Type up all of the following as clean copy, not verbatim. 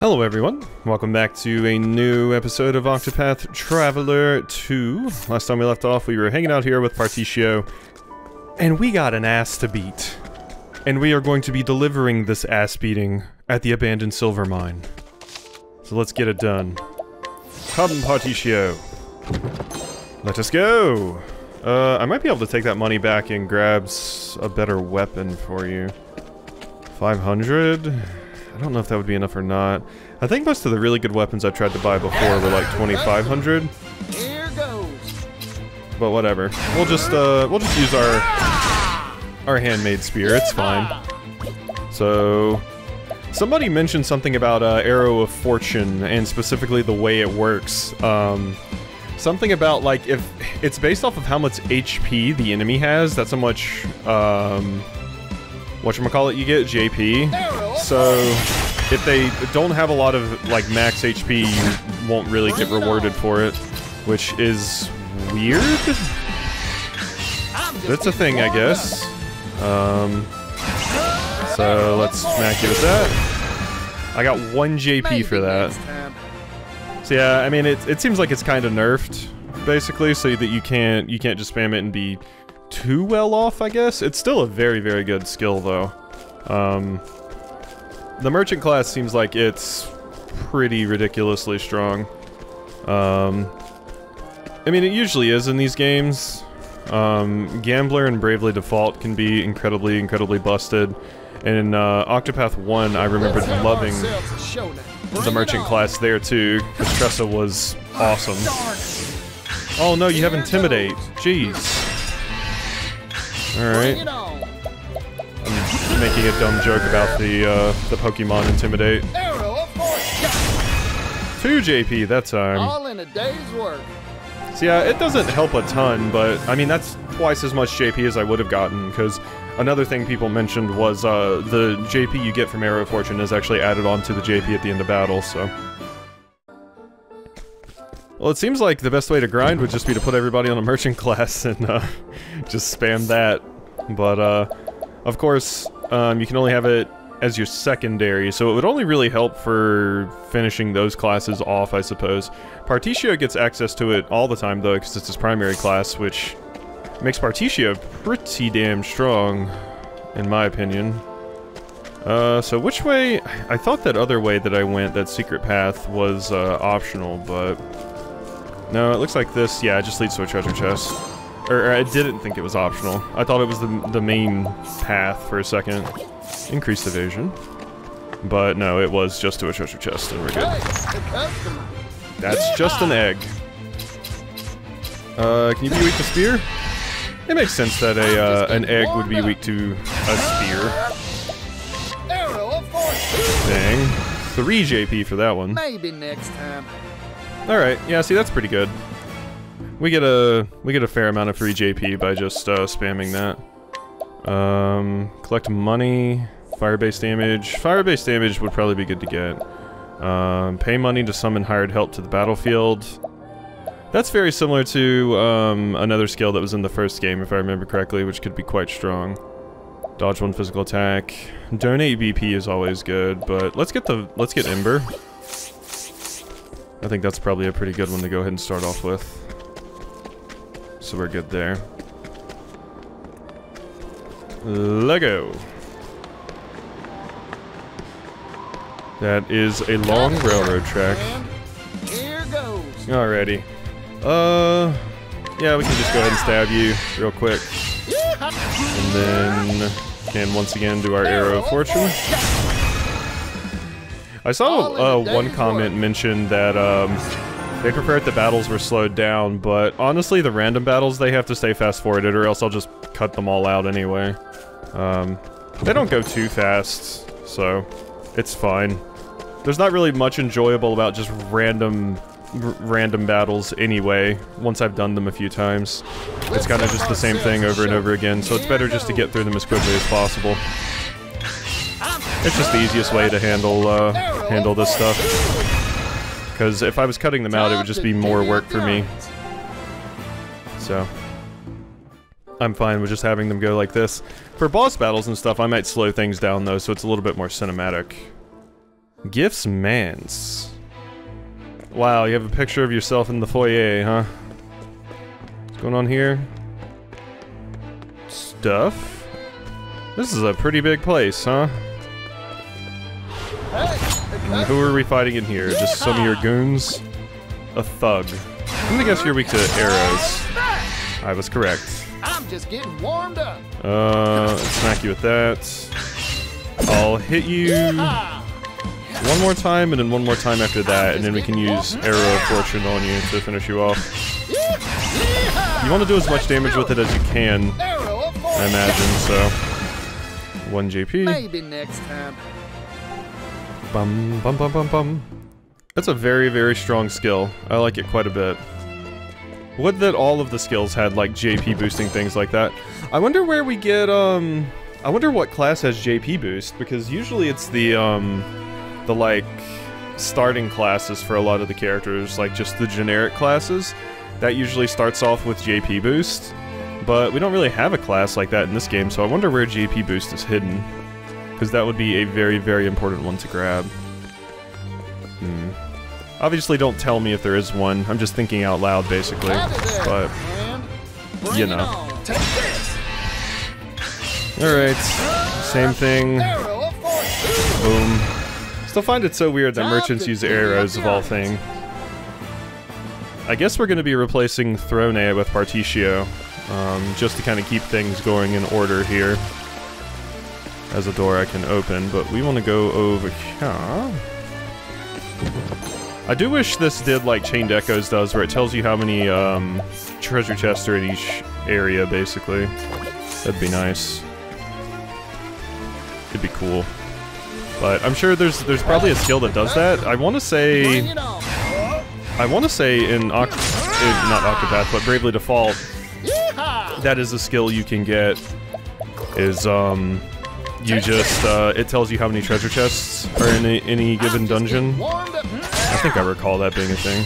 Hello everyone, welcome back to a new episode of Octopath Traveler 2. Last time we left off, we were hanging out here with Partitio, and we got an ass to beat. And we are going to be delivering this ass beating at the abandoned silver mine. So let's get it done. Come, Partitio. Let us go! I might be able to take that money back and grab a better weapon for you. 500? I don't know if that would be enough or not. I think most of the really good weapons I've tried to buy before were like 2,500. Here goes. But whatever. We'll just use our handmade spear. It's fine. So somebody mentioned something about Arrow of Fortune and specifically the way it works. Something about like if it's based off of how much HP the enemy has. That's how much whatchamacallit you get, JP. So, if they don't have a lot of, like, max HP, you won't really get rewarded for it, which is weird? That's a thing, I guess. So let's smack you with that. I got 1 JP for that. So yeah, I mean, it seems like it's kind of nerfed, basically, so that you can't just spam it and be too well off, I guess. It's still a very, very good skill, though. The merchant class seems like it's pretty ridiculously strong. I mean, it usually is in these games. Gambler and Bravely Default can be incredibly, incredibly busted. And in Octopath 1, I remembered loving the merchant class there too, because Tressa was awesome. Oh no, you have Intimidate. Jeez. Alright. I'm making a dumb joke about the Pokemon Intimidate. 2 JP that time. All in a day's work. So yeah, it doesn't help a ton, but I mean that's twice as much JP as I would have gotten, because another thing people mentioned was the JP you get from Arrow of Fortune is actually added on to the JP at the end of battle, so. Well, it seems like the best way to grind would just be to put everybody on a merchant class and just spam that. But of course, you can only have it as your secondary, so it would only really help for finishing those classes off, I suppose. Partitio gets access to it all the time, though, because it's his primary class, which makes Partitio pretty damn strong, in my opinion. So which way? I thought that other way that I went, that secret path, was optional, but no, it looks like this, yeah, it just leads to a treasure chest. Or I didn't think it was optional. I thought it was the main path for a second. Increased evasion. But no, it was just to a treasure chest, and we're good. That's just an egg. Can you be weak to spear? It makes sense that an egg would be weak to a spear. Dang. 3 JP for that one. Maybe next time. Alright, yeah, see, that's pretty good. We get a fair amount of free JP by just spamming that. Collect money, fire-based damage. Fire-based damage would probably be good to get. Pay money to summon hired help to the battlefield. That's very similar to another skill that was in the first game, if I remember correctly, which could be quite strong. Dodge 1 physical attack. Donate BP is always good, but let's get Ember. I think that's probably a pretty good one to go ahead and start off with. So we're good there. Lego. That is a long railroad track. Here goes. Alrighty. Yeah, we can just go ahead and stab you real quick. And then can once again do our Arrow of Fortune. I saw one comment mention that they prefer if the battles were slowed down, but honestly, the random battles, they have to stay fast-forwarded, or else I'll just cut them all out anyway. They don't go too fast, so it's fine. There's not really much enjoyable about just random battles anyway, once I've done them a few times. It's kind of just the same thing over and over again, so it's better just to get through them as quickly as possible. It's just the easiest way to handle this stuff. Because if I was cutting them out, it would just be more work for me. So I'm fine with just having them go like this. For boss battles and stuff, I might slow things down though, so it's a little bit more cinematic. Gifts Manse. Wow, you have a picture of yourself in the foyer, huh? What's going on here? Stuff? This is a pretty big place, huh? And who are we fighting in here? Just some of your goons? A thug. I'm gonna guess you're weak to arrows. I was correct. I'm just getting warmed up. Smack you with that. I'll hit you one more time and then one more time after that, and then we can use Arrow of Fortune on you to finish you off. You want to do as much damage with it as you can, I imagine, so... 1 JP. Maybe next time. Bum, bum, bum, bum, bum. That's a very, very strong skill. I like it quite a bit. Would that all of the skills had, like, JP boosting things like that. I wonder where we get, I wonder what class has JP boost, because usually it's the, like, starting classes for a lot of the characters, like, just the generic classes. That usually starts off with JP boost, but we don't really have a class like that in this game, so I wonder where JP boost is hidden. Because that would be a very, very important one to grab. Obviously, don't tell me if there is one. I'm just thinking out loud, basically. But, you know. Alright. Same thing. Boom. Still find it so weird that merchants use arrows of all things. I guess we're going to be replacing Throne with Particio. Just to kind of keep things going in order here. As a door I can open, but we want to go over here. I do wish this did like Chained Echoes does, where it tells you how many treasure chests are in each area, basically. That'd be nice. It'd be cool. But I'm sure there's probably a skill that does that. I want to say in not Octopath, but Bravely Default, that is a skill you can get. Is you just it tells you how many treasure chests are in any given dungeon. I think I recall that being a thing.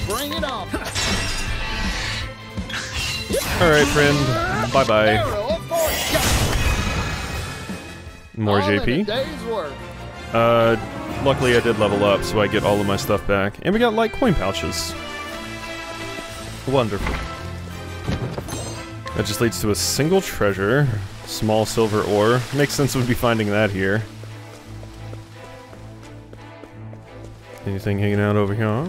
Alright, friend. Bye-bye. More JP. Luckily I did level up, so I get all of my stuff back. And we got light coin pouches. Wonderful. That just leads to a single treasure. Small silver ore. Makes sense we'd be finding that here. Anything hanging out over here?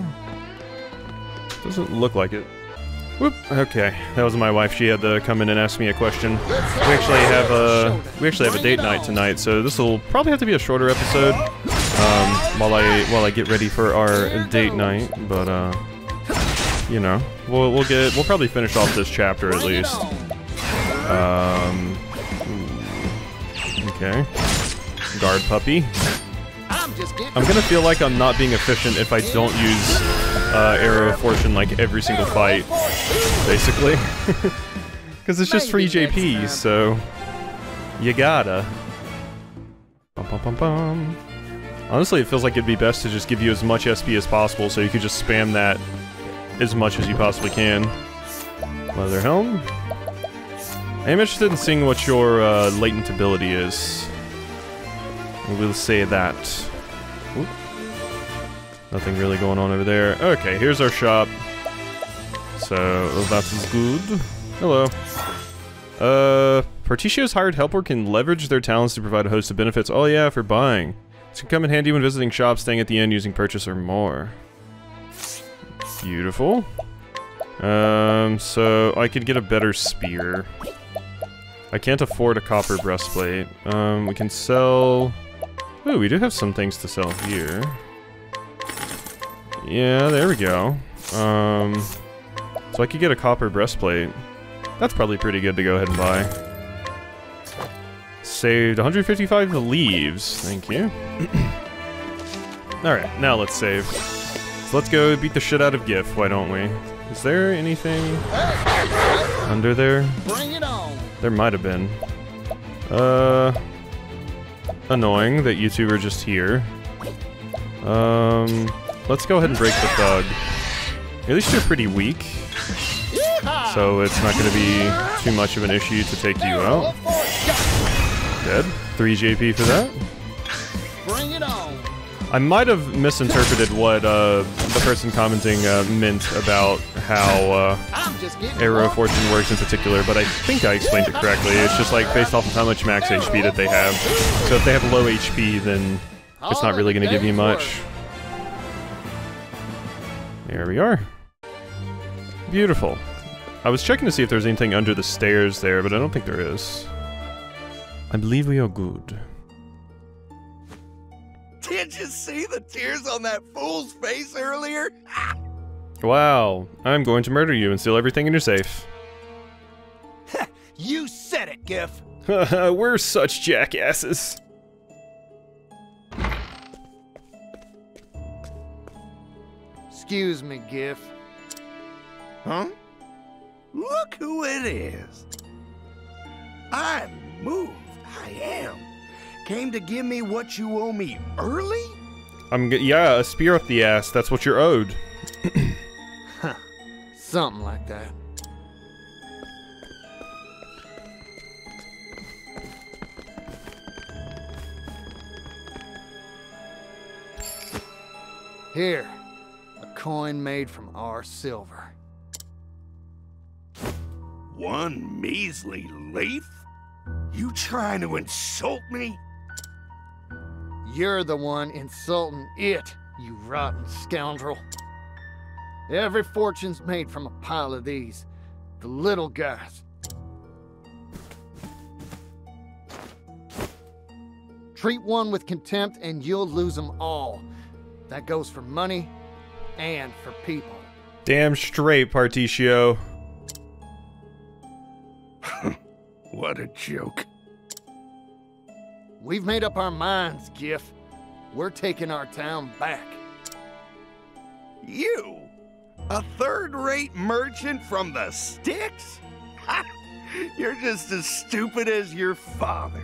Doesn't look like it. Whoop. Okay, that was my wife. She had to come in and ask me a question. We actually have a date night tonight, so this will probably have to be a shorter episode. While I get ready for our date night, but you know, we'll probably finish off this chapter at least. Okay. Guard puppy. I'm gonna feel like I'm not being efficient if I don't use Arrow of Fortune like every single fight, basically. Because it's just free JP, so you gotta. Bum, bum, bum, bum. Honestly, it feels like it'd be best to just give you as much SP as possible, so you could just spam that as much as you possibly can. Leather helm. I am interested in seeing what your latent ability is. We'll say that. Oop. Nothing really going on over there. Okay, here's our shop. So, that is good. Hello. Particio's hired helper can leverage their talents to provide a host of benefits. Oh yeah, for buying. This can come in handy when visiting shops, staying at the inn, using purchase or more. Beautiful. So I could get a better spear. I can't afford a copper breastplate. We can sell... Ooh, we do have some things to sell here. Yeah, there we go. So I could get a copper breastplate. That's probably pretty good to go ahead and buy. Saved 155 leaves. Thank you. Alright, now let's save. So let's go beat the shit out of Gif, why don't we? Is there anything under there? Bring it on. There might have been. Annoying that you two are just here. Let's go ahead and break the thug. At least you're pretty weak. So it's not gonna be too much of an issue to take you out. Dead. 3 JP for that. Bring it on. I might have misinterpreted what the person commenting meant about how I'm just getting Arrow of warmed Fortune works in particular, but I think I explained it correctly. It's just like based off of how much max HP that they have. So if they have low HP, then it's not really going to give you much. There we are. Beautiful. I was checking to see if there's anything under the stairs there, but I don't think there is. I believe we are good. Did you see the tears on that fool's face earlier? Wow, I'm going to murder you and steal everything in your safe. You said it, Gif. We're such jackasses. Excuse me, Gif. Huh? Look who it is. I'm moved. I am. Came to give me what you owe me early? Yeah, a spear up the ass. That's what you're owed. Something like that. Here, a coin made from our silver. One measly leaf? You trying to insult me? You're the one insulting it, you rotten scoundrel. Every fortune's made from a pile of these. The little guys. Treat one with contempt and you'll lose them all. That goes for money and for people. Damn straight, Particio. What a joke. We've made up our minds, Gif. We're taking our town back. You? A third-rate merchant from the sticks? Ha! You're just as stupid as your father.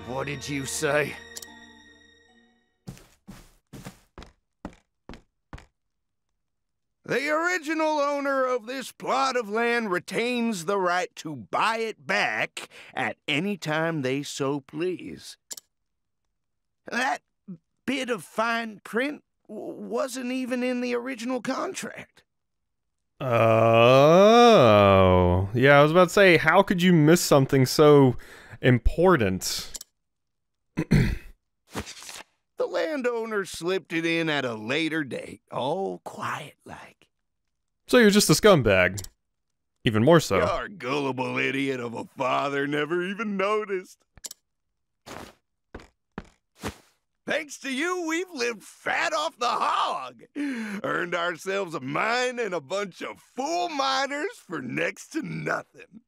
What did you say? The original owner of this plot of land retains the right to buy it back at any time they so please. That bit of fine print wasn't even in the original contract. Oh. Yeah, I was about to say, how could you miss something so important? The landowner slipped it in at a later date, all quiet-like. So you're just a scumbag. Even more so. Your gullible idiot of a father never even noticed. Thanks to you, we've lived fat off the hog. Earned ourselves a mine and a bunch of fool miners for next to nothing.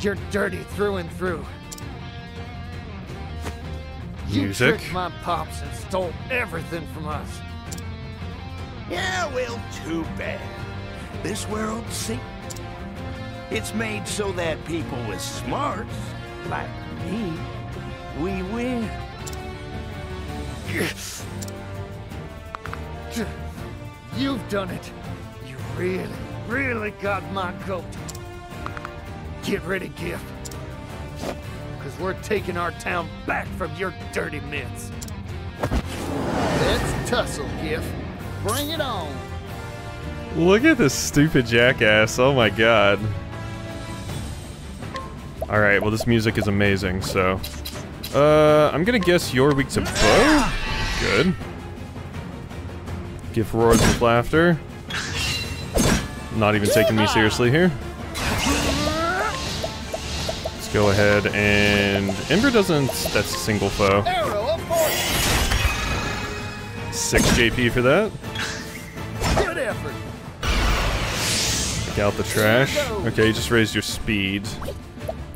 You're dirty through and through. You Music. tricked my pops and stole everything from us. Yeah, well, too bad. This world, see, it's made so that people with smarts, like me, we win. You've done it. You really, really got my goat. Get ready, Gif. Because we're taking our town back from your dirty mitts. Let's tussle, Gif. Bring it on. Look at this stupid jackass. Oh my god. Alright, well this music is amazing, so... I'm gonna guess you're weak to bow? Good. Gif roars with laughter. Not even taking me seriously here. Let's go ahead and... Ember doesn't... That's a single foe. Arrow of fortune. 6 JP for that. Good effort. Take out the trash. Okay, you just raised your speed.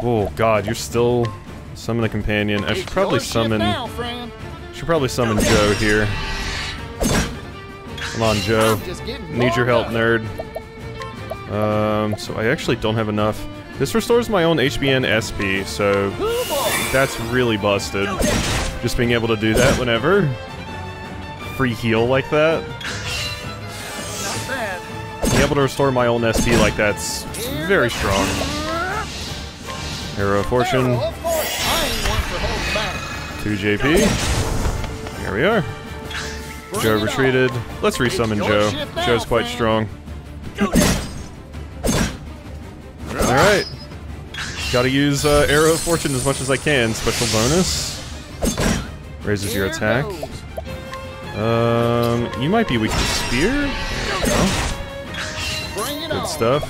Oh god, you're still... Summon a companion. I should probably summon... Now, friend. Should probably summon Joe here. Come on, Joe. I'm just getting Need your help, warmed up. nerd. So I actually don't have enough. This restores my own HP and SP, so that's really busted. Just being able to do that whenever. free heal like that. Not bad. Being able to restore my own SP like that's very strong. Arrow of Fortune. Arrow, of course. I ain't one for holding back. 2 JP. Here we are. Joe retreated. Let's resummon Joe. Joe's quite strong. Alright. Gotta use Arrow of Fortune as much as I can. Special bonus. Raises your attack. You might be weak to Spear. There we go. Good stuff.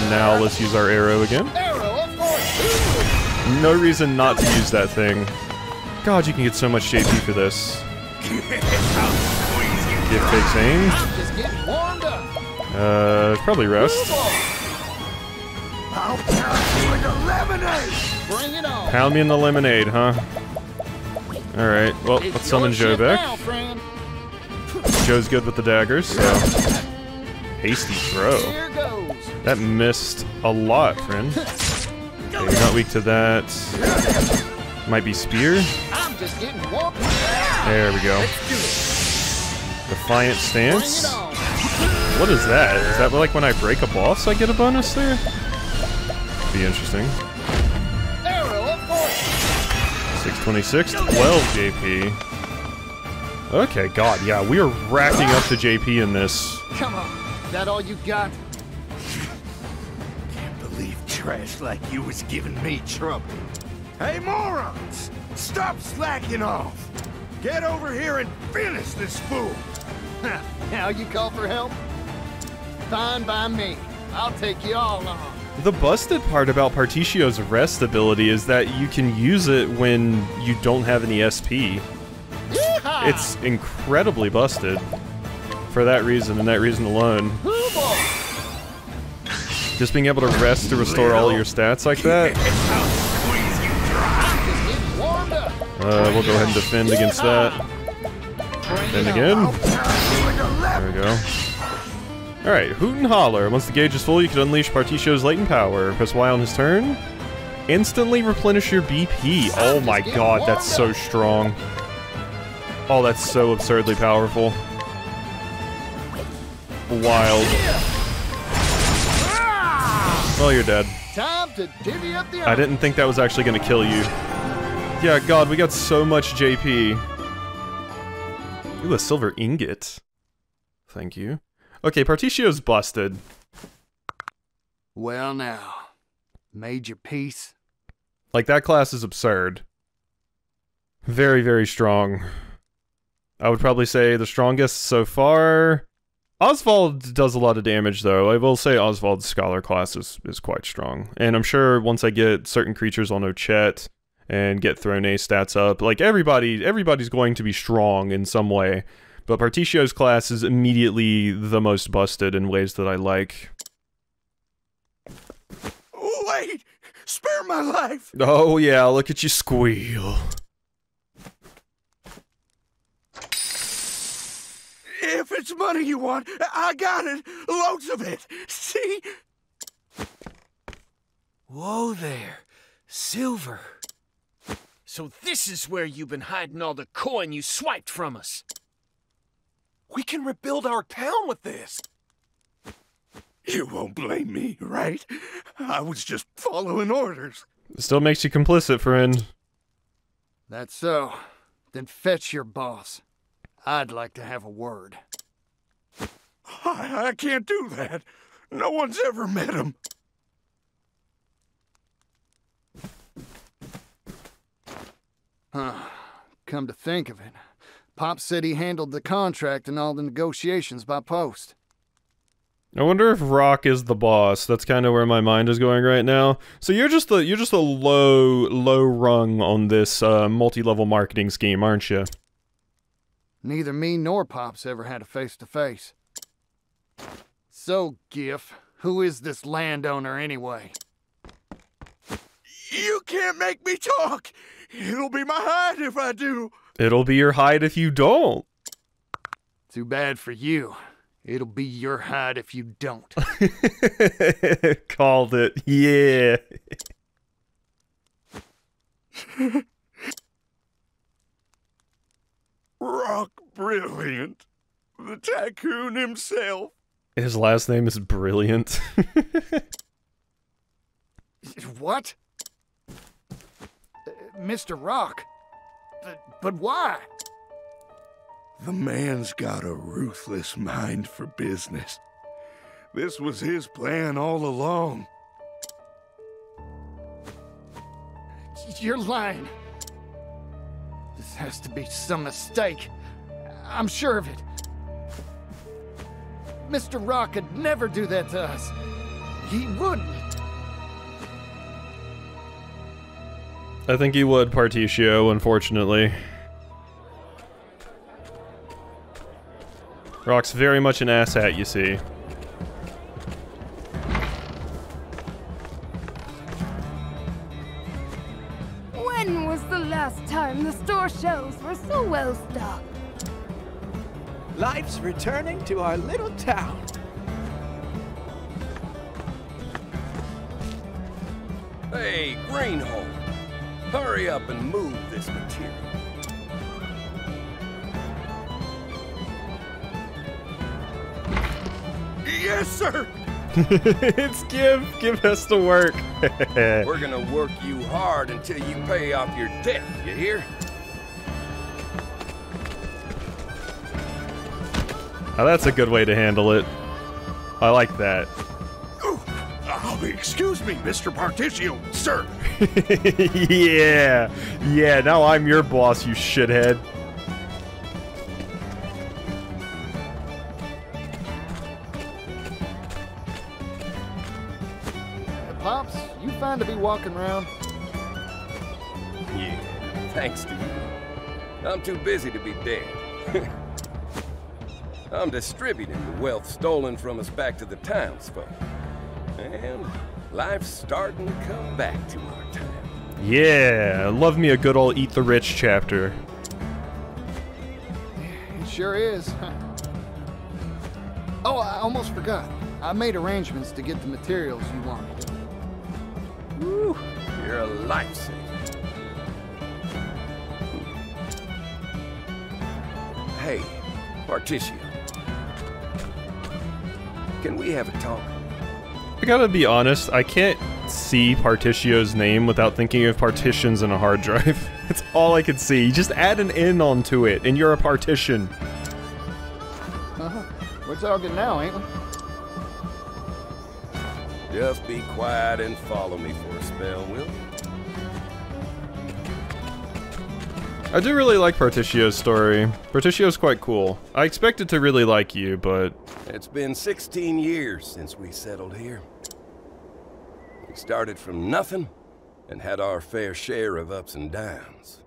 Now let's use our arrow again. No reason not to use that thing. God, you can get so much JP for this. Give takes aim. Probably rest. Pound me in the lemonade, huh? Alright, well, let's summon Joe back. Joe's good with the daggers, so... Hasty throw. That missed a lot, friend. Okay, you're not weak to that. Might be Spear. There we go. Defiant Stance. What is that? Is that like when I break a boss I get a bonus there? Be interesting. 626, 12 JP. Okay, God, yeah, we are racking up the JP in this. Come on, is that all you got? Can't believe trash like you was giving me trouble. Hey, morons! Stop slacking off! Get over here and finish this fool! Now you call for help? Fine by me. I'll take you all on. The busted part about Partitio's rest ability is that you can use it when you don't have any SP. Yeehaw! It's incredibly busted. For that reason, and that reason alone. Just being able to rest to restore all your stats like that. We'll go ahead and defend against that. Defend again. There we go. Alright, Hoot and Holler. Once the gauge is full, you can unleash Partitio's latent power. Press Y on his turn. Instantly replenish your BP. Oh my god, that's so strong. Oh, that's so absurdly powerful. Wild. Well, you're dead. Time to divvy up the I didn't think that was actually going to kill you. Yeah, god, we got so much JP. Ooh, a silver ingot. Thank you. Okay, Partitio's busted. Well now, made your peace? Like, that class is absurd. Very, very strong. I would probably say the strongest so far. Oswald does a lot of damage, though. I will say Oswald's Scholar class is quite strong. And I'm sure once I get certain creatures on Ochette and get Throne A stats up, like, everybody's going to be strong in some way. But Partitio's class is immediately the most busted in ways that I like. Wait! Spare my life! Oh yeah, look at you squeal. If it's money you want, I got it! Loads of it! See? Whoa there. Silver. So this is where you've been hiding all the coin you swiped from us. We can rebuild our town with this. You won't blame me, right? I was just following orders. Still makes you complicit, friend. That's so. Then fetch your boss. I'd like to have a word. I can't do that. No one's ever met him. Come to think of it, Pop said he handled the contract and all the negotiations by post. I wonder if Rock is the boss. That's kind of where my mind is going right now. So you're just a low rung on this multi-level marketing scheme, aren't you? Neither me nor Pop's ever had a face-to-face. So, Giff, who is this landowner anyway? You can't make me talk! It'll be my hide if I do! It'll be your hide if you don't. Too bad for you. It'll be your hide if you don't. Called it, yeah. Rock brilliant. The tycoon himself. His last name is Brilliant. What? Mr. Rock? But why? The man's got a ruthless mind for business. This was his plan all along. You're lying. This has to be some mistake. I'm sure of it. Mr. Rock could never do that to us. He wouldn't. I think he would, Particio, unfortunately. Rock's very much an asshat, you see. When was the last time the store shelves were so well stocked? Life's returning to our little town. Hey, Greenhorn, hurry up and move this material. Yes, sir! It's Give. Give has to work. We're gonna work you hard until you pay off your debt, you hear? Now that's a good way to handle it. I like that. Excuse me, Mr. Particio, sir. Yeah, now I'm your boss, you shithead. Pops, you fine to be walking around? Yeah, thanks to you. I'm too busy to be dead. I'm distributing the wealth stolen from us back to the townsfolk. And life's starting to come back to our town. Yeah, love me a good old Eat the Rich chapter. It sure is. Oh, I almost forgot. I made arrangements to get the materials you wanted. Woo, you're a lifesaver. Hey, Particio. Can we have a talk? I gotta be honest, I can't see Particio's name without thinking of partitions in a hard drive. It's all I could see. Just add an N onto it, and you're a partition. We're talking now, ain't we? Just be quiet and follow me for a spell, will you? I do really like Particio's story. Particio's quite cool. I expected to really like you, but... It's been 16 years since we settled here. We started from nothing and had our fair share of ups and downs.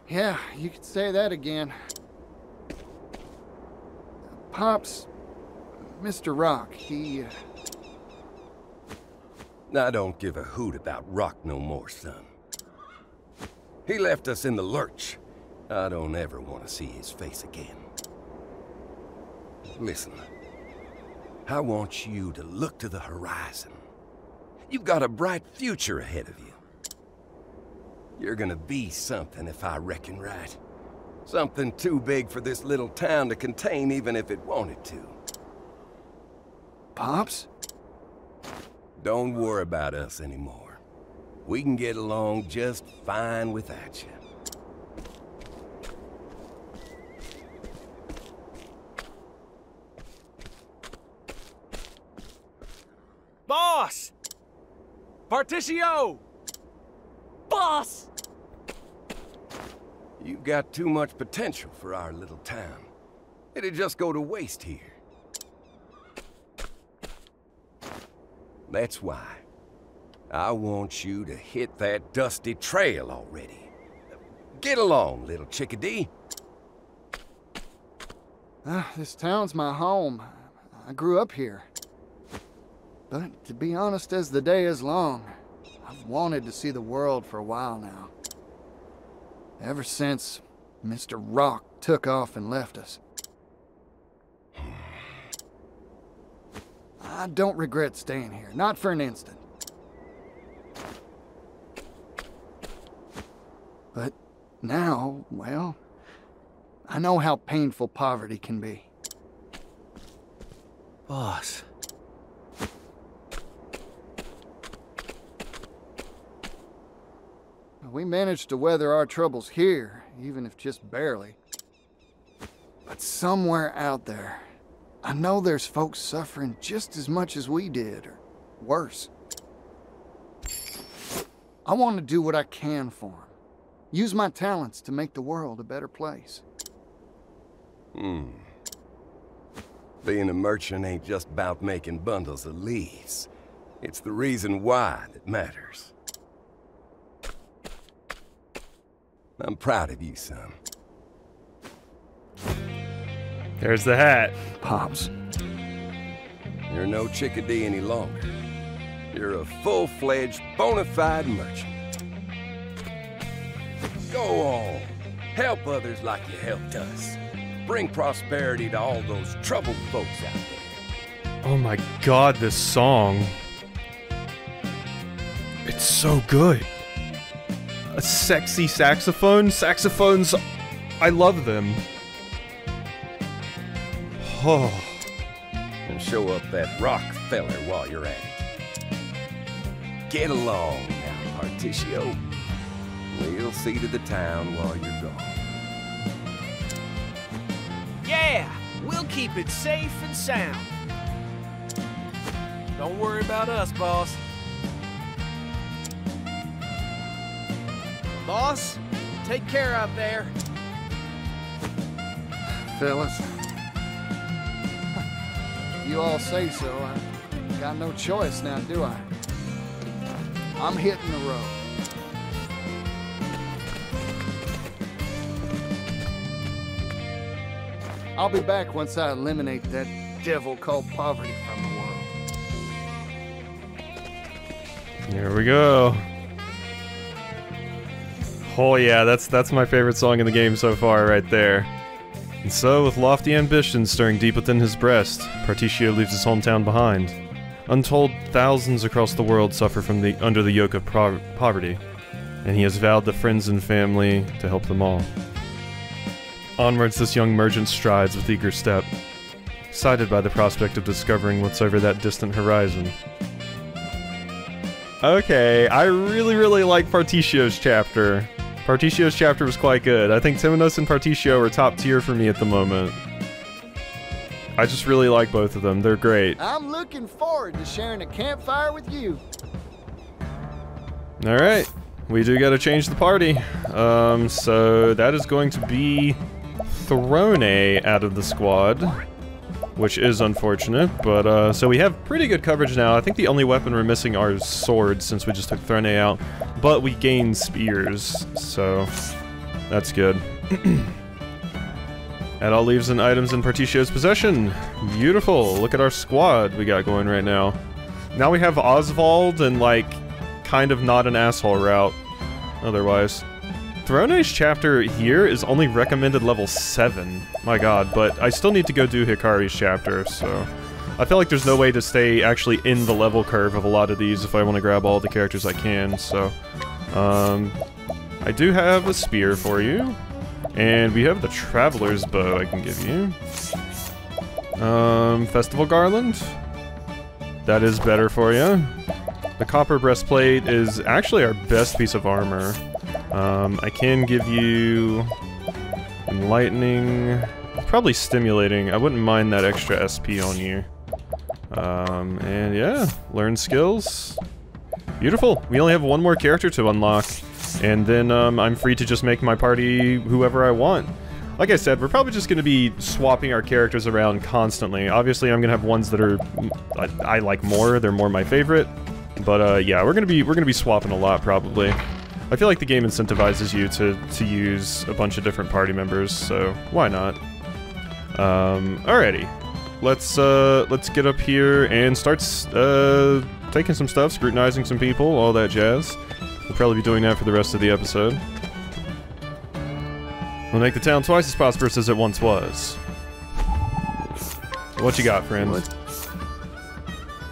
Yeah, you could say that again. Pops, Mr. Rock, he... I don't give a hoot about Rock no more, son. He left us in the lurch. I don't ever want to see his face again. Listen, I want you to look to the horizon. You've got a bright future ahead of you. You're gonna be something if I reckon right. Something too big for this little town to contain even if it wanted to. Pops? Don't worry about us anymore. We can get along just fine without you. Boss! Particio! Boss! You've got too much potential for our little town. It'd just go to waste here. That's why I want you to hit that dusty trail already. Get along, little chickadee. This town's my home. I grew up here. But to be honest, as the day is long, I've wanted to see the world for a while now. Ever since Mr. Rock took off and left us. I don't regret staying here, not for an instant. But now, well, I know how painful poverty can be. Boss. We managed to weather our troubles here, even if just barely. But somewhere out there, I know there's folks suffering just as much as we did, or worse. I want to do what I can for them. Use my talents to make the world a better place. Being a merchant ain't just about making bundles of leaves. It's the reason why that matters. I'm proud of you, son. There's the hat. Pops. You're no chickadee any longer. You're a full-fledged, bona fide merchant. Go on. Help others like you helped us. Bring prosperity to all those troubled folks out there. Oh my god, this song. It's so good. A sexy saxophone? Saxophones, I love them. Oh. And show up that Rockefeller while you're at it. Get along now, Particio. We'll see to the town while you're gone. Yeah, we'll keep it safe and sound. Don't worry about us, boss. Boss, take care out there. Fellas. You all say so. I got no choice now, do I? I'm hitting the road. I'll be back once I eliminate that devil called poverty from the world. Here we go. Oh yeah, that's my favorite song in the game so far, right there. And so, with lofty ambitions stirring deep within his breast, Particio leaves his hometown behind. Untold thousands across the world suffer from under the yoke of poverty, and he has vowed to friends and family to help them all. Onwards, this young merchant strides with eager step, excited by the prospect of discovering what's over that distant horizon. Okay, I really like Particio's chapter. Particio's chapter was quite good. I think Temenos and Particio are top tier for me at the moment. I just really like both of them. They're great. I'm looking forward to sharing a campfire with you. Alright, we do gotta change the party. So that is going to be Throne out of the squad, which is unfortunate, but so we have pretty good coverage now. I think the only weapon we're missing are swords since we just took Throne out, but we gain spears, so that's good. That all leaves and items in Particio's possession. Beautiful. Look at our squad we got going right now. Now we have Oswald and, like, kind of not an asshole route otherwise. Throne's chapter here is only recommended level 7. My god, but I still need to go do Hikari's chapter, so... I feel like there's no way to stay actually in the level curve of a lot of these if I want to grab all the characters I can, so... I do have a spear for you. And we have the Traveler's Bow I can give you. Festival Garland. That is better for you. The Copper Breastplate is actually our best piece of armor. I can give you Enlightening, probably Stimulating. I wouldn't mind that extra SP on you. And yeah, learn skills. Beautiful. We only have one more character to unlock, and then I'm free to just make my party whoever I want. Like I said, we're probably just going to be swapping our characters around constantly. Obviously, I'm going to have ones that are I like more. They're more my favorite. But yeah, we're gonna be swapping a lot probably. I feel like the game incentivizes you to use a bunch of different party members, so why not? Alrighty, let's get up here and start taking some stuff, scrutinizing some people, all that jazz. We'll probably be doing that for the rest of the episode. We'll make the town twice as prosperous as it once was. What you got, friend?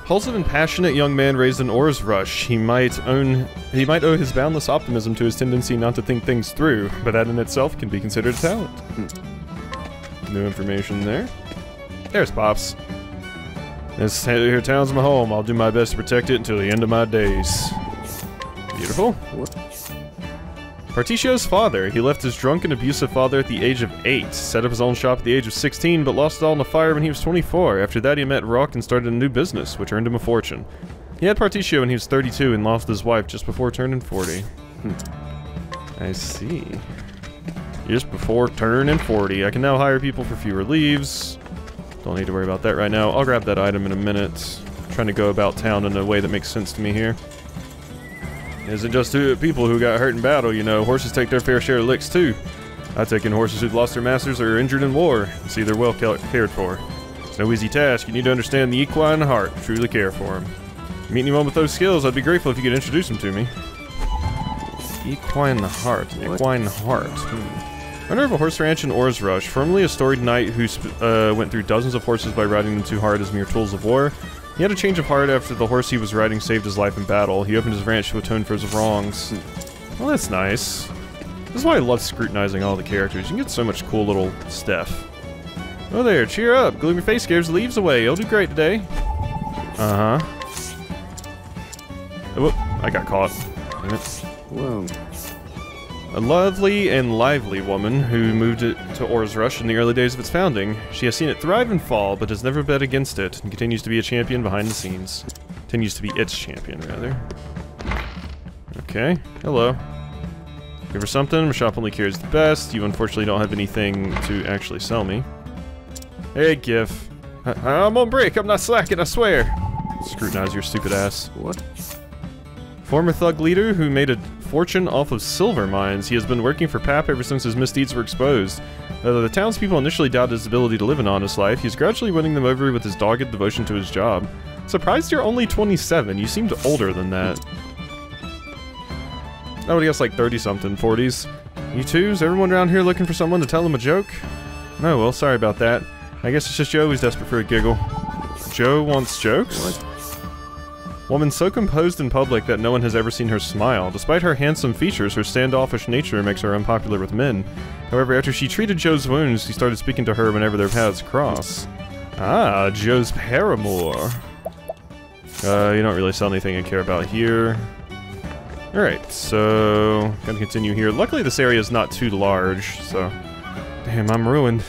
Impulsive and passionate young man raised in Or's Rush. He might owe his boundless optimism to his tendency not to think things through, but that in itself can be considered a talent. New information there. There's Pops. This here town's my home. I'll do my best to protect it until the end of my days. Beautiful. Partitio's father. He left his drunk and abusive father at the age of 8, set up his own shop at the age of 16, but lost it all in a fire when he was 24. After that, he met Rock and started a new business, which earned him a fortune. He had Partitio when he was 32 and lost his wife just before turning 40. I see. Just before turning 40. I can now hire people for fewer leaves. Don't need to worry about that right now. I'll grab that item in a minute. I'm trying to go about town in a way that makes sense to me here. It isn't just people who got hurt in battle, you know. Horses take their fair share of licks, too. I've taken horses who've lost their masters or are injured in war and see they're well cared for. It's no easy task. You need to understand the equine heart to truly care for them. Meet anyone with those skills, I'd be grateful if you could introduce them to me. Equine heart. Equine heart. Owner of a horse ranch in Orr's Rush, formerly a storied knight who went through dozens of horses by riding them too hard as mere tools of war. He had a change of heart after the horse he was riding saved his life in battle. He opened his ranch to atone for his wrongs. Well, that's nice. This is why I love scrutinizing all the characters. You can get so much cool little stuff. Oh there, cheer up. Gloomy face scares the leaves away. You'll do great today. Uh-huh. Whoop, I got caught. Damn it. Whoa. A lovely and lively woman who moved it to Orr's Rush in the early days of its founding. She has seen it thrive and fall, but has never bet against it, and continues to be a champion behind the scenes. Continues to be its champion, rather. Okay, hello. Give her something. My shop only carries the best. You unfortunately don't have anything to actually sell me. Hey, Gif. I'm on break. I'm not slacking, I swear. Scrutinize your stupid ass. What? Former thug leader who made a fortune off of silver mines. He has been working for Pap ever since his misdeeds were exposed. Though the townspeople initially doubted his ability to live an honest life, he's gradually winning them over with his dogged devotion to his job. Surprised you're only 27. You seemed older than that. I would guess like 30-something, 40s. You too? Is everyone around here looking for someone to tell them a joke? No, well, sorry about that. I guess it's just Joe who's desperate for a giggle. Joe wants jokes? What? Woman so composed in public that no one has ever seen her smile. Despite her handsome features, her standoffish nature makes her unpopular with men. However, after she treated Joe's wounds, he started speaking to her whenever their paths cross. Ah, Joe's paramour. You don't really sell anything I care about here. Alright, so gonna continue here. Luckily this area is not too large, so... Damn, I'm ruined.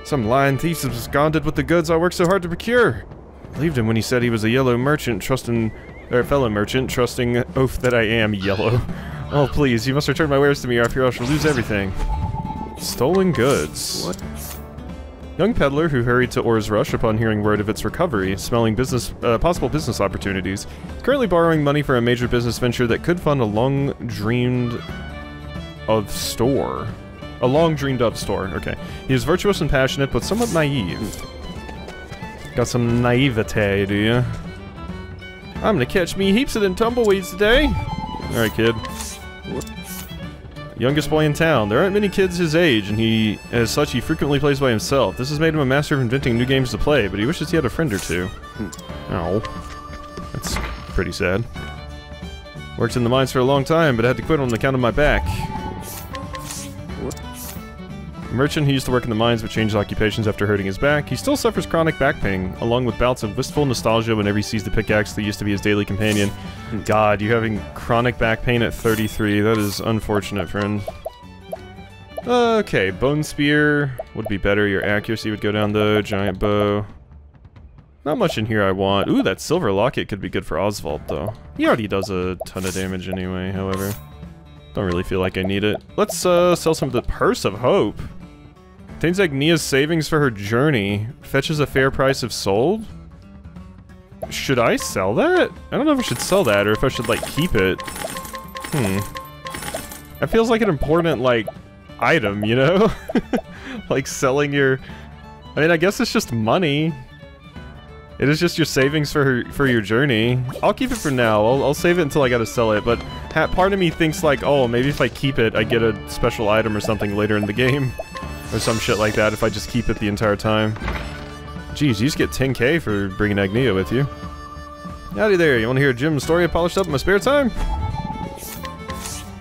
Some lying thief absconded with the goods I worked so hard to procure. Believed him when he said he was a yellow merchant, fellow merchant, trusting oath that I am yellow. Oh please, you must return my wares to me or I fear I shall lose everything. Stolen goods. What? Young peddler who hurried to Orr's Rush upon hearing word of its recovery, smelling possible business opportunities. He's currently borrowing money for a major business venture that could fund a long-dreamed-of store. A long-dreamed-of store, okay. He is virtuous and passionate, but somewhat naive. Got some naivete, do you? I'm gonna catch me heaps of them tumbleweeds today. Alright, kid. Youngest boy in town. There aren't many kids his age, and as such, he frequently plays by himself. This has made him a master of inventing new games to play, but he wishes he had a friend or two. Oh. That's pretty sad. Worked in the mines for a long time, but had to quit on account of my back. A merchant who used to work in the mines but changed occupations after hurting his back. He still suffers chronic back pain, along with bouts of wistful nostalgia whenever he sees the pickaxe that used to be his daily companion. God, you having chronic back pain at 33. That is unfortunate, friend. Okay, bone spear would be better. Your accuracy would go down though. Giant bow. Not much in here I want. Ooh, that silver locket could be good for Oswald, though. He already does a ton of damage anyway, however. Don't really feel like I need it. Let's sell some of the Purse of Hope. Contains Agnia's savings for her journey. Fetches a fair price if sold? Should I sell that? I don't know if I should sell that or if I should, like, keep it. That feels like an important, like, item, you know? Like, selling your... I mean, I guess it's just money. It is just your savings for your journey. I'll keep it for now. I'll save it until I gotta sell it, but part of me thinks, like, oh, maybe if I keep it, I get a special item or something later in the game. Or some shit like that if I just keep it the entire time. Jeez, you just get 10k for bringing Agnia with you. Howdy there, you want to hear Jim's story I polished up in my spare time?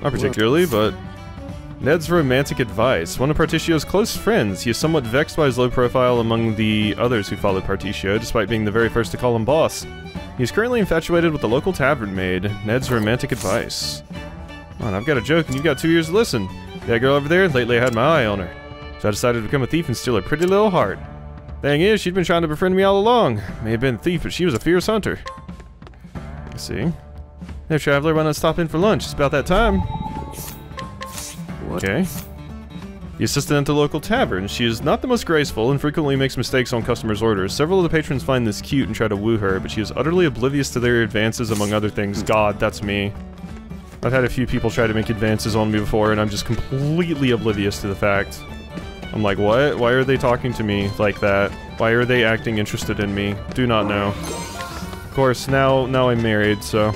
Not particularly, but Ned's romantic advice. One of Partitio's close friends. He is somewhat vexed by his low profile among the others who followed Partitio, despite being the very first to call him boss. He is currently infatuated with the local tavern maid. Ned's romantic advice. Come on, I've got a joke and you've got 2 years to listen. That girl over there, lately I had my eye on her. So I decided to become a thief and steal her pretty little heart. Thing is, she'd been trying to befriend me all along. May have been a thief, but she was a fierce hunter. Let's see. There, traveler, why not stop in for lunch? It's about that time. Okay. The assistant at the local tavern. She is not the most graceful and frequently makes mistakes on customers' orders. Several of the patrons find this cute and try to woo her, but she is utterly oblivious to their advances, among other things. God, that's me. I've had a few people try to make advances on me before, and I'm just completely oblivious to the fact. I'm like, what? Why are they talking to me like that? Why are they acting interested in me? Do not know. Of course, now I'm married, so...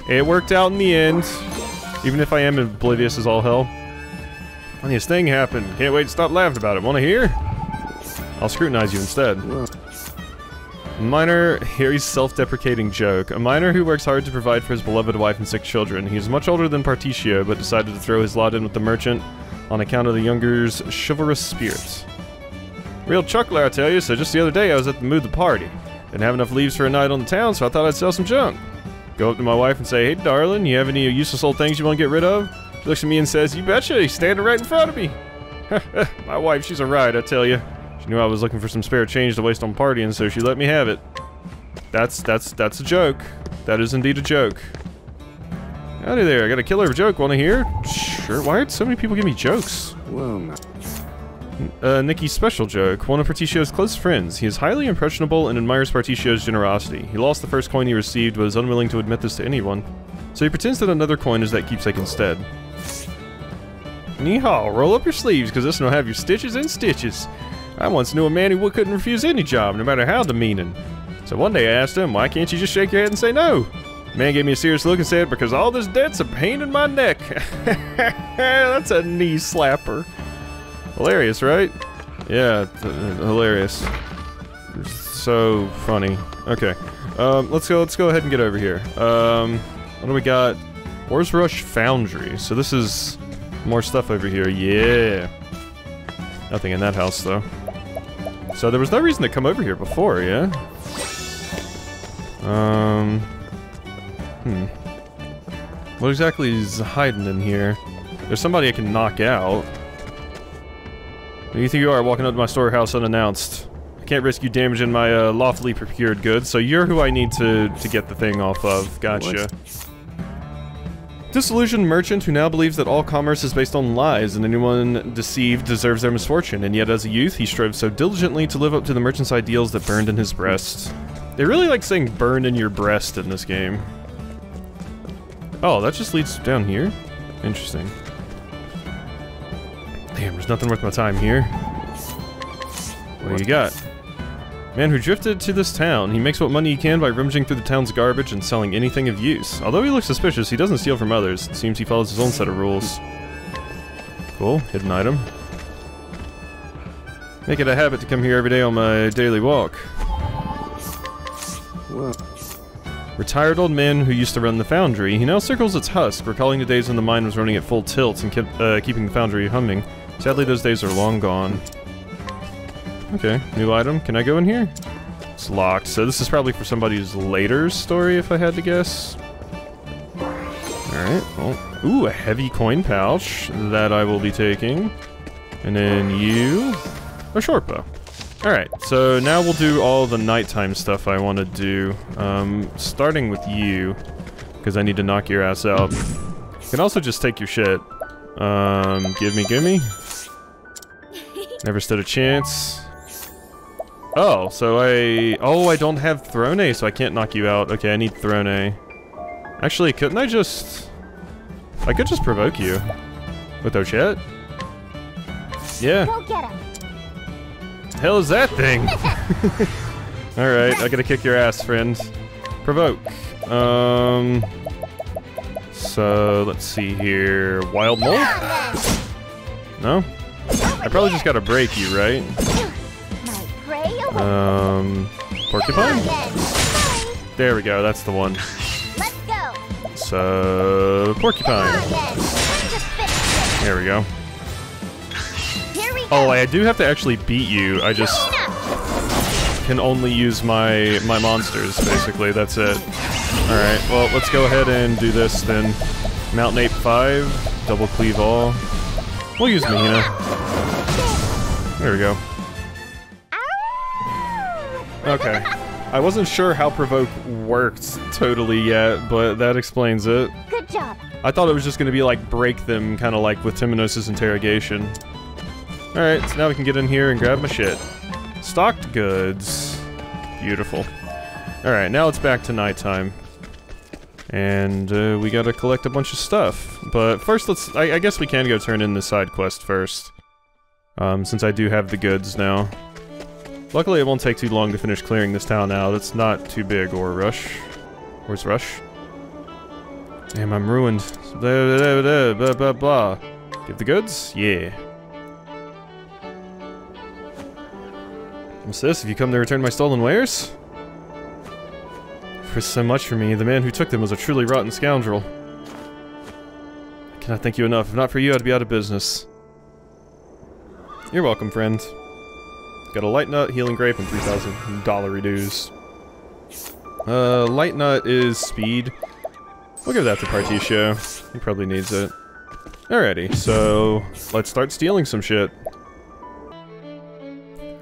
It worked out in the end. Even if I am oblivious as all hell. Funniest thing happened. Can't wait to stop laughing about it. Wanna hear? I'll scrutinize you instead. Minor, Harry's self-deprecating joke. A miner who works hard to provide for his beloved wife and 6 children. He is much older than Partitio, but decided to throw his lot in with the merchant on account of the younger's chivalrous spirit. Real chuckler, I tell you. So just the other day, I was at the mood of the party. Didn't have enough leaves for a night on the town, so I thought I'd sell some junk. Go up to my wife and say, hey, darling, you have any useless old things you want to get rid of? She looks at me and says, you betcha, he's standing right in front of me. My wife, she's a riot, I tell you. She knew I was looking for some spare change to waste on partying, so she let me have it. That's a joke. That is indeed a joke. Howdy there, I got a killer joke, wanna hear? Sure, why did so many people give me jokes? Nicky's special joke. One of Partitio's close friends. He is highly impressionable and admires Partitio's generosity. He lost the first coin he received, but is unwilling to admit this to anyone. So he pretends that another coin is that keepsake instead. Yeehaw, roll up your sleeves, because this will have your stitches and stitches. I once knew a man who couldn't refuse any job, no matter how demeaning. So one day I asked him, why can't you just shake your head and say no? The man gave me a serious look and said, because all this debt's a pain in my neck. That's a knee slapper. Hilarious, right? Yeah, hilarious. So funny. Okay. Let's go ahead and get over here. What do we got? Ores Rush Foundry. So this is more stuff over here. Yeah. Nothing in that house, though. So there was no reason to come over here before, yeah? What exactly is hiding in here? There's somebody I can knock out. Who do you think you are, walking up to my storehouse unannounced? I can't risk you damaging my lawfully procured goods, so you're who I need to get the thing off of. Gotcha. Disillusioned merchant who now believes that all commerce is based on lies and anyone deceived deserves their misfortune, and yet as a youth he strove so diligently to live up to the merchant's ideals that burned in his breast. They really like saying burn in your breast in this game. Oh, that just leads down here? Interesting. Damn, there's nothing worth my time here. What do you got? Man who drifted to this town. He makes what money he can by rummaging through the town's garbage and selling anything of use. Although he looks suspicious, he doesn't steal from others. It seems he follows his own set of rules. Cool. Hidden item. Make it a habit to come here every day on my daily walk. Whoa. Retired old man who used to run the foundry. He now circles its husk, recalling the days when the mine was running at full tilt and kept keeping the foundry humming. Sadly, those days are long gone. Okay, new item. Can I go in here? It's locked, so this is probably for somebody's later story, if I had to guess. Alright, well... Ooh, a heavy coin pouch that I will be taking. And then you... a short bow. Alright, so now we'll do all the nighttime stuff I want to do. Starting with you, because I need to knock your ass out. You can also just take your shit. Gimme. Never stood a chance. Oh, so I don't have Throne, so I can't knock you out. Okay, I need Throne. Actually, couldn't I just... I could just provoke you. With Ochette? Yeah. Go get him. Hell is that thing? Alright, I gotta kick your ass, friend. Provoke. So, let's see here. Wild Mole? No? I probably just gotta break you, right? Porcupine? There we go, that's the one. Let's go. So, Porcupine. There we go. Here we go. Oh, I do have to actually beat you. I just can only use my monsters, basically. That's it. Alright, well, let's go ahead and do this then. Mountain Ape 5, double cleave all. We'll use Mahina. There we go. Okay. I wasn't sure how Provoke worked totally yet, but that explains it. Good job. I thought it was just gonna be like break them, kinda like with Timonos' interrogation. Alright, so now we can get in here and grab my shit. Stocked goods. Beautiful. Alright, now it's back to nighttime. And we gotta collect a bunch of stuff. But first I guess we can go turn in the side quest first. Since I do have the goods now. Luckily it won't take too long to finish clearing this town out. It's not too big, or Rush. Where's Rush? Damn, I'm ruined. Blah, blah, blah, blah, blah, blah. Give the goods? Yeah. What's this? Have you come to return my stolen wares? For so much for me, the man who took them was a truly rotten scoundrel. I cannot thank you enough. If not for you, I'd be out of business. You're welcome, friend. Got a light nut, healing grape, and $3,000 dues. Light nut is speed. We'll give that to Partitio. He probably needs it. Alrighty, so let's start stealing some shit.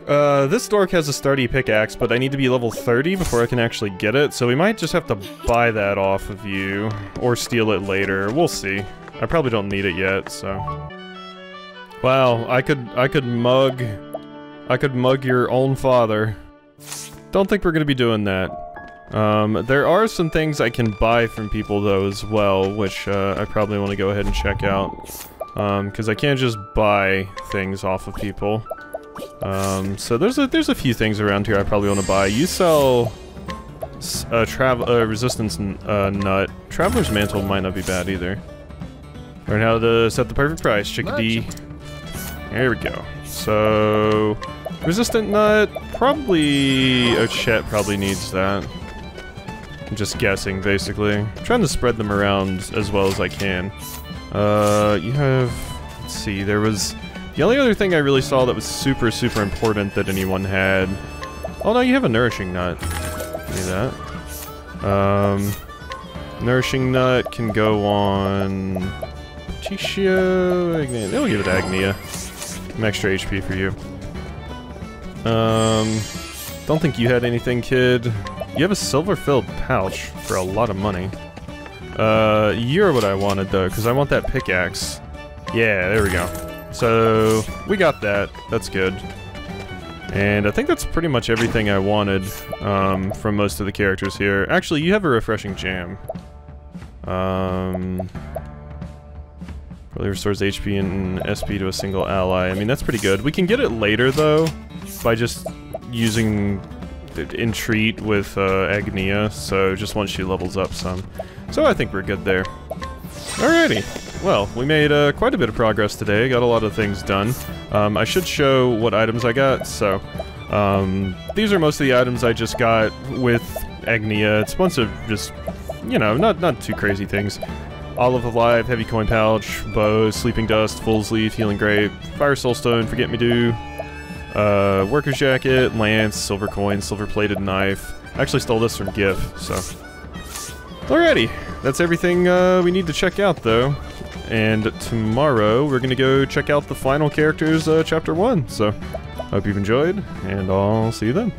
This dork has a sturdy pickaxe, but I need to be level 30 before I can actually get it, so we might just have to buy that off of you, or steal it later. We'll see. I probably don't need it yet, so. Wow, I could mug your own father. Don't think we're gonna be doing that. There are some things I can buy from people though as well, which I probably want to go ahead and check out. Because I can't just buy things off of people. So there's a few things around here I probably want to buy. You sell resistance nut. Traveler's Mantle might not be bad either. Learn how to set the perfect price, chickadee. There we go. So resistant nut, probably Chet probably needs that. I'm just guessing, basically. I'm trying to spread them around as well as I can. You have... Let's see, there was... The only other thing I really saw that was super important that anyone had... Oh no, you have a Nourishing Nut. Give me that. Nourishing Nut can go on... Tishio... Agnia. They'll give it to Agnia. Some extra HP for you. Don't think you had anything, kid. You have a silver-filled pouch for a lot of money. You're what I wanted, though, because I want that pickaxe. Yeah, there we go. So, we got that. That's good. And I think that's pretty much everything I wanted, from most of the characters here. Actually, you have a refreshing jam. Really restores HP and SP to a single ally. I mean, that's pretty good. We can get it later, though, by just using Entreat with Agnia, so just once she levels up some. So I think we're good there. Alrighty. Well, we made quite a bit of progress today, got a lot of things done. I should show what items I got, so... these are most of the items I just got with Agnia. It's a bunch of just, you know, not too crazy things. Olive Alive, Heavy Coin Pouch, Bow, Sleeping Dust, Fool's Leaf, Healing Grape, Fire Soulstone, Forget Me Do, Worker's Jacket, Lance, Silver Coin, Silver Plated Knife. I actually stole this from GIF, so... Alrighty, that's everything we need to check out, though. And tomorrow, we're gonna go check out the final characters, Chapter 1. So, hope you've enjoyed, and I'll see you then.